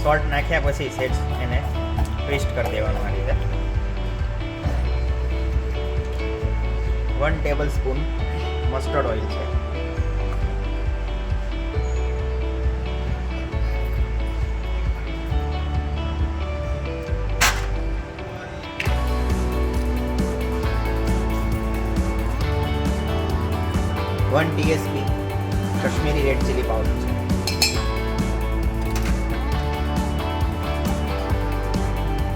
Salt નાખ્યા પછી સેજ એને ટ્વિસ્ટ કરી દેવાનું આ રીતે. 1 ટેબલસ્પૂન મસ્ટર્ડ ઓઇલ છે. One TSP Kashmiri red chili powder है.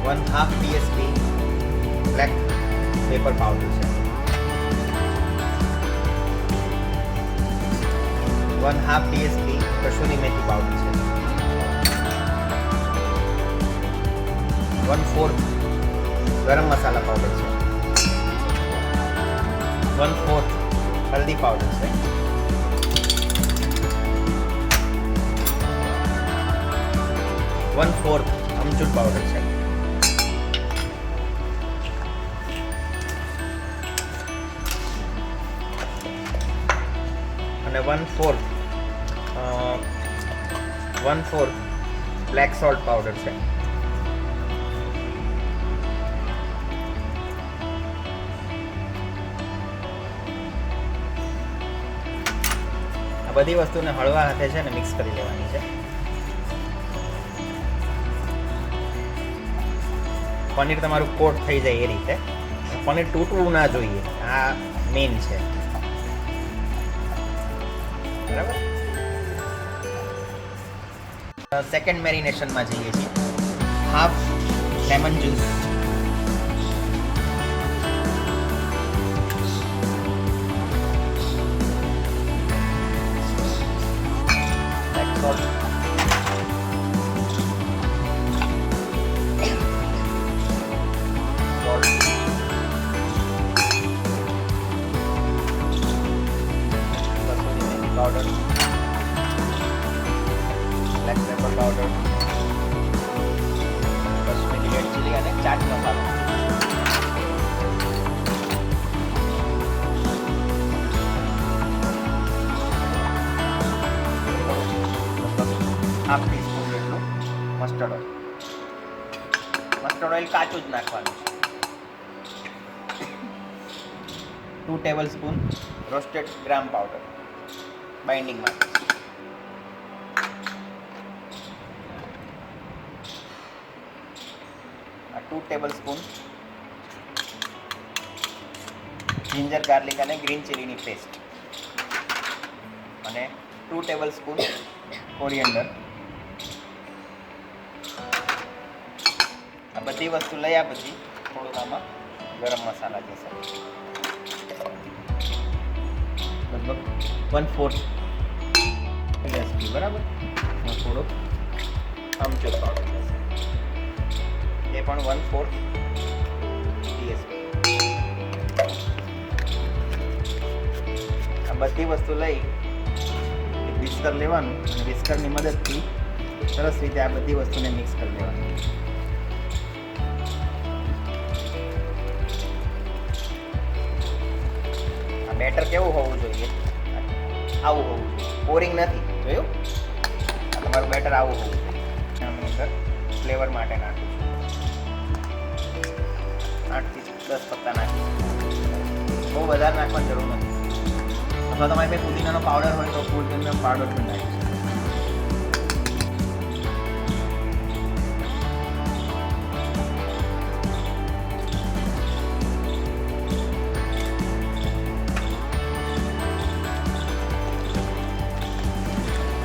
1/2 TSP ब्लैक पेपर पाउडर है. 1/2 TSP कसूरी मेथी पाउडर है. 1/4 गरम मसाला पाउडर है. 1/4 हल्दी पाउडर है. 1/4 अमचूर पाउडर है. અને 1/4 બ્લેક સોલ્ટ પાવડર છે. આ બધી વસ્તુને હળવા હાથે છે ને મિક્સ કરી લેવાની છે. પનીર તમારું કોટ થઈ જાય એ રીતે. પનીર તૂટવું ના જોઈએ, આ મેઇન છે. બરાબર. સેકન્ડ મેરિનેશનમાં જઈએ છીએ. 1/2 lemon juice, black salt, powder, black pepper powder, Kashmiri red chili અને ચાટ મસાલો. હાફ ટીસ્પૂન જેટલું મસ્ટર્ડ ઓઇલ. મસ્ટર્ડ ઓઇલ કાચું જ નાખવાનું છે. 2 tablespoon roasted gram powder binding માટે. આ 2 ટેબલસ્પૂન જિંજર ગાર્લિક અને ગ્રીન ચીલીની પેસ્ટ અને 2 ટેબલસ્પૂન કોરિએન્ડર. આ બધી વસ્તુ લયા પછી થોડુંક આમાં ગરમ મસાલા જશે. લગભગ 1/4 TSP બરાબર. થોડુંક આમચૂર પાવડર જશે, એ પણ 1/4 TSP. આ બધી વસ્તુ લઈ વિસ્કર લેવાનું અને વિસ્કરની મદદથી સરસ રીતે આ બધી વસ્તુને મિક્સ કરી દેવાની. આ બેટર કેવું હોવું જોઈએ? આવું હોવું જોઈએ, પોરિંગ નથી. જોયું? આ તમારું બેટર આવું હોવું જોઈએ. આની અંદર ફ્લેવર માટે નાખું છું 8 થી 10 પત્તા નાખીશું. બહુ વધારે નાખવાની જરૂર નથી. અથવા તમારી પાસે પુદીનાનો પાવડર હોય તો પુદીનાનો પાવડર પણ નાખી શકો.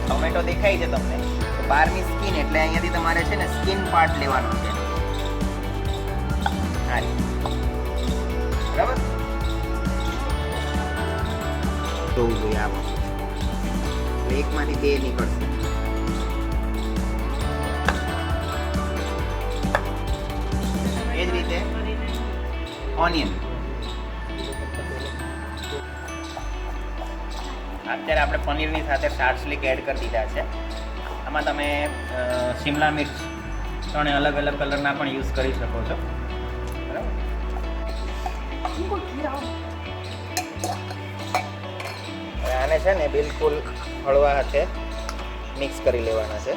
ટોમેટો દેખાય છે તમને તો બહારની સ્કિન, એટલે અહીંયાથી તમારે છે ને સ્કિન પાર્ટ લેવાનો છે. હા, બરાબર. જોવું જોઈએ આમાં. એકમાંથી 2 નીકળશે. એ જ રીતે ઓનિયન. અત્યારે આપણે પનીરની સાથે સાર્સલિક એડ કરી દીધા છે. આમાં તમે શિમલા મિર્ચ 3 અલગ અલગ કલરના પણ યુઝ કરી શકો છો. બરાબર. આને છે ને બિલકુલ હળવા હાથે મિક્સ કરી લેવાના છે.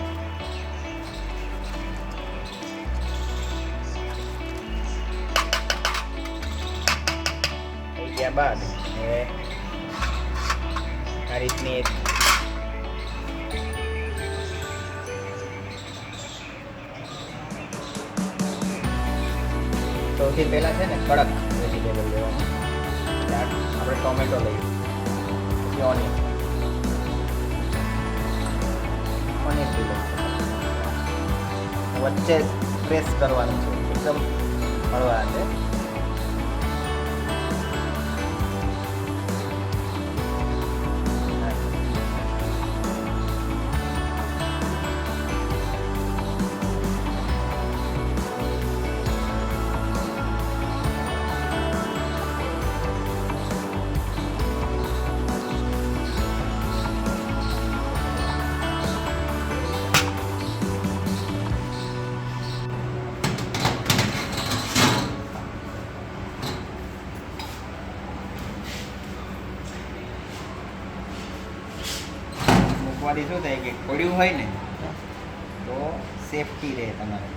બાદ હવે આ રીતની એક સૌથી પહેલાં છે ને કડક વેજીટેબલ લેવાનું. આપણે ટોમેટો લઈએ, પછી ઓનિયન લઈએ, વચ્ચે પ્રેસ કરવાનું છે એકદમ હળવા હાથે. મૂકવાથી શું થાય કે પડ્યું હોય ને તો સેફટી રહે તમારે.